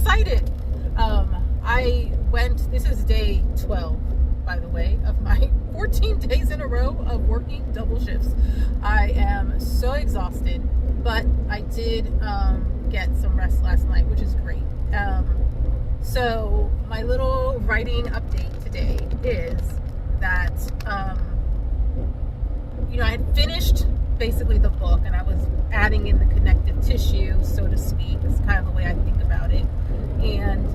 excited. This is day 12, by the way, of my 14 days in a row of working double shifts. I am so exhausted, but I did get some rest last night, which is great. So my little writing update today is that, I had finished basically the book and I was adding in the connective tissue, so to speak. It's kind of the way I think about it. And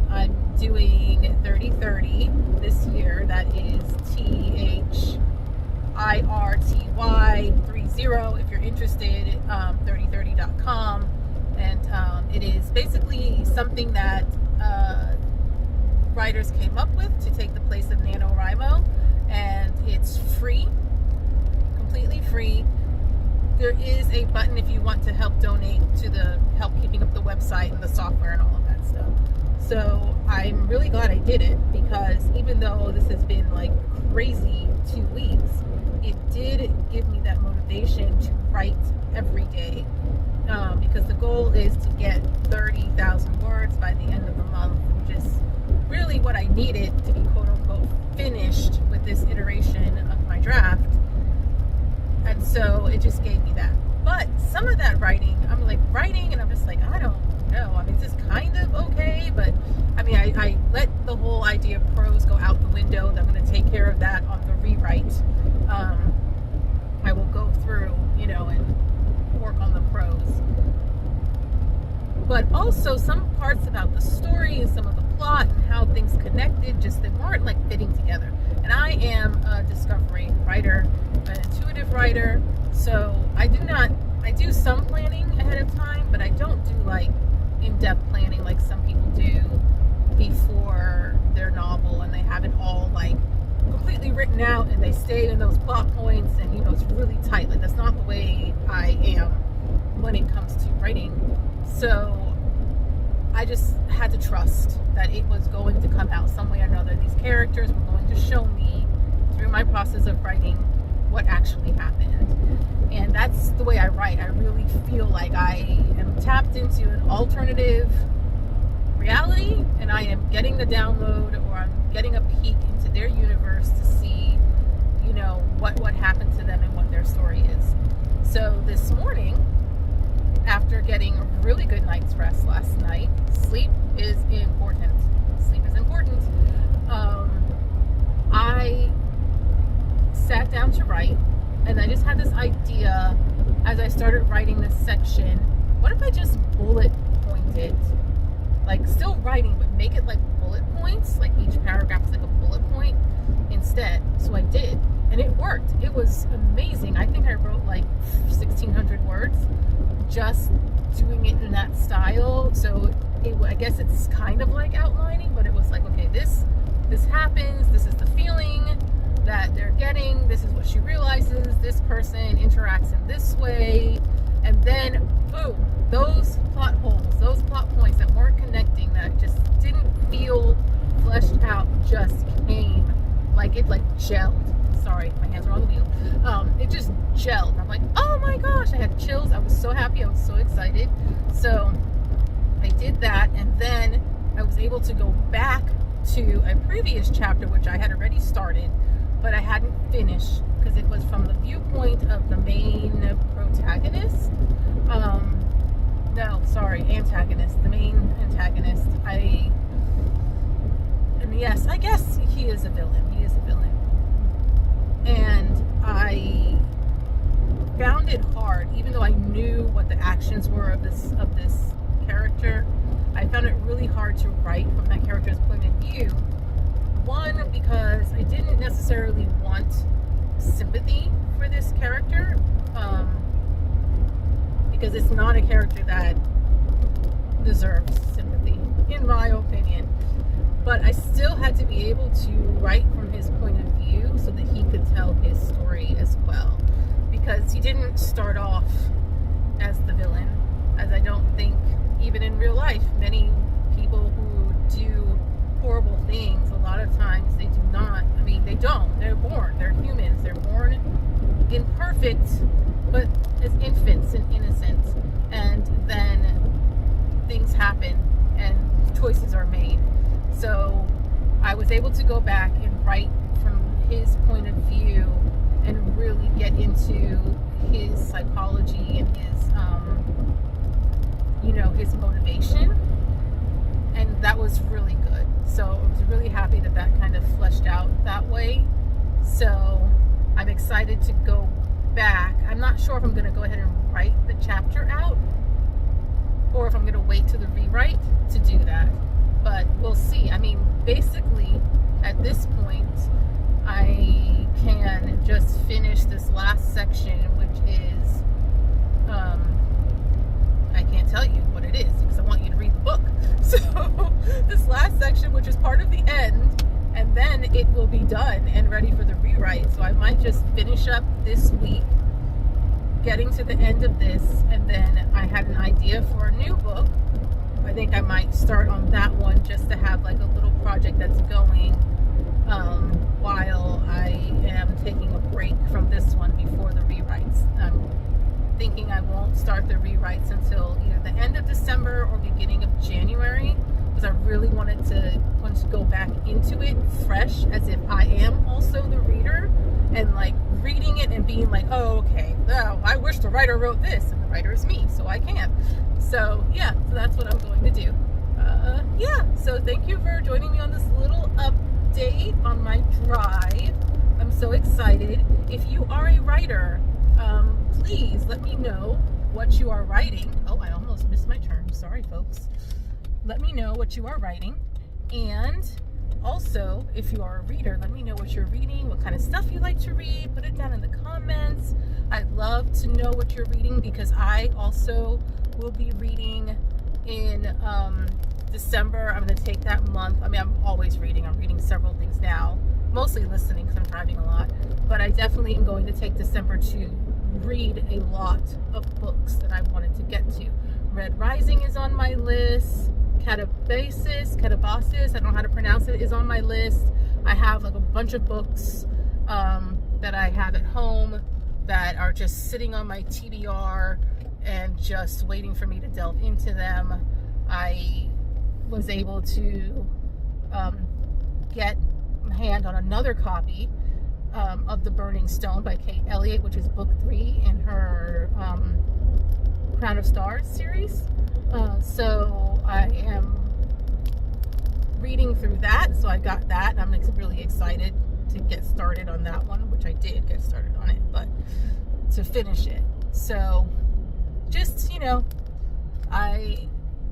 I'm doing 30-30 this year. That is THIRTY30. If you're interested, 3030.com. And it is basically something that writers came up with to take the place of NaNoWriMo. And it's free, completely free. There is a button if you want to help donate to the help keeping up the website and the software and all of that stuff. So I'm really glad I did it, because even though this has been like crazy 2 weeks, it did give me that motivation to write every day, because the goal is to get 30,000 words by the end of the month, which is really what I needed to be quote unquote finished with this iteration of my draft. And so it just gave me that. But some of that writing, I'm like writing and I'm just like, I don't know. I mean, it's just kind of okay, but I mean, I let the whole idea of prose go out the window. I'm going to take care of that on the rewrite. I will go through, and work on the prose. But also some parts about the story and some of the plot and how things connected, just they weren't like fitting together. And I am a discovery writer, an intuitive writer, so I do some planning ahead of time, but I don't do like in-depth planning like some people do before their novel, and they have it all like completely written out and they stay in those plot points, and it's really tight. Like, that's not the way I am when it comes to writing. So I just had to trust that it was going to come out some way or another. These characters were going to show me through my process of writing what actually happened. And that's the way I write. I really feel like I am tapped into an alternative reality, and I am getting the download, or I'm getting a peek into their universe to see, what happened to them and what their story is. So this morning, after getting a really good night's rest last night, sleep is important. Sleep is important. I sat down to write, and I just had this idea as I started writing this section. What if I just bullet pointed? Like, still writing, but make it like bullet points, like each paragraph is like a bullet point instead. So I did, and it worked. It was amazing. I think I wrote like 1,600 words just doing it in that style. So I guess it's kind of like outlining, but it was like, okay, this happens, this is the feeling that they're getting, this is what she realizes, this person interacts in this way, and then boom, those plot holes, those plot points that weren't connecting, that just didn't feel fleshed out, just came like it gelled. Sorry, my hands are on the wheel. It just gelled. I'm like, oh my gosh, I had chills. I was so happy. I was so excited. So I did that, and then I was able to go back to a previous chapter, which I had already started, but I hadn't finished because it was from the viewpoint of the main protagonist. Antagonist. The main antagonist. Yes, I guess he is a villain. And I found it hard, even though I knew what the actions were of this character. I found it really hard to write from that character's point of view. One, because I didn't necessarily want sympathy for this character, because it's not a character that deserves sympathy, in my opinion. But I still had to be able to write from his point of view so that he could tell his story as well. Because he didn't start off as the villain, as I don't think, even in real life, many people who do horrible things, a lot of times they do not. I mean, they don't. They're born. They're humans. They're born imperfect, but as infants and innocent. And then things happen, and was able to go back and write from his point of view and really get into his psychology and his his motivation, and that was really good. So I was really happy that kind of fleshed out that way. So I'm excited to go back. I'm not sure if I'm going to go ahead and write the chapter out or if I'm going to wait to the rewrite to do that, but we'll see. I mean, basically at this point I can just finish this last section, which is I can't tell you what it is because I want you to read the book. So this last section, which is part of the end, and then it will be done and ready for the rewrite. So I might just finish up this week getting to the end of this, and then I had an idea for a new book. I think I might start on that one just to have like a little project that's going while I am taking a break from this one before the rewrites. I'm thinking I won't start the rewrites until either the end of December or beginning of January, because I really wanted to go back into it fresh, as if I am also the reader, and like reading it and being like, oh, okay, well, I wish the writer wrote this, and the writer is me, so I can. So yeah, so that's what I'm going to do. So thank you for joining me on this little update on my drive. I'm so excited. If you are a writer, please let me know what you are writing. Oh, I almost missed my turn. Sorry, folks. Let me know what you are writing. And also, if you are a reader, let me know what you're reading, what kind of stuff you like to read. Put it down in the comments. I'd love to know what you're reading, because I also will be reading in December. I'm going to take that month. I mean, I'm always reading. I'm reading several things now, mostly listening because I'm driving a lot. But I definitely am going to take December to read a lot of books that I wanted to get to. Red Rising is on my list. Catabasis, I don't know how to pronounce it, is on my list. I have like a bunch of books that I have at home that are just sitting on my TBR and just waiting for me to delve into them. I was able to get my hand on another copy of The Burning Stone by Kate Elliott, which is book 3 in her Crown of Stars series. So I am reading through that, so I got that, and I'm really excited to get started on that one, which I did get started on it, but to finish it. So just,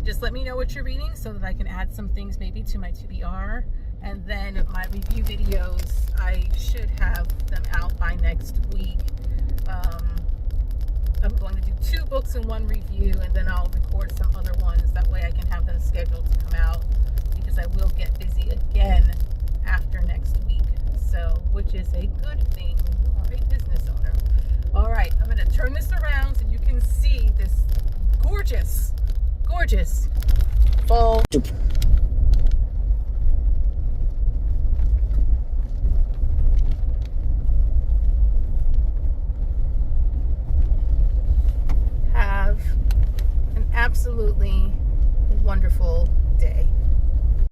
just let me know what you're reading so that I can add some things maybe to my TBR. And then my review videos, I should have them out by next week. I'm going to do 2 books in 1 review, and then I'll record some other ones. That way I can have them scheduled to come out, because I will get busy again after next week. So, which is a good thing when you are a business owner. All right, I'm going to turn this around so you can see this gorgeous fall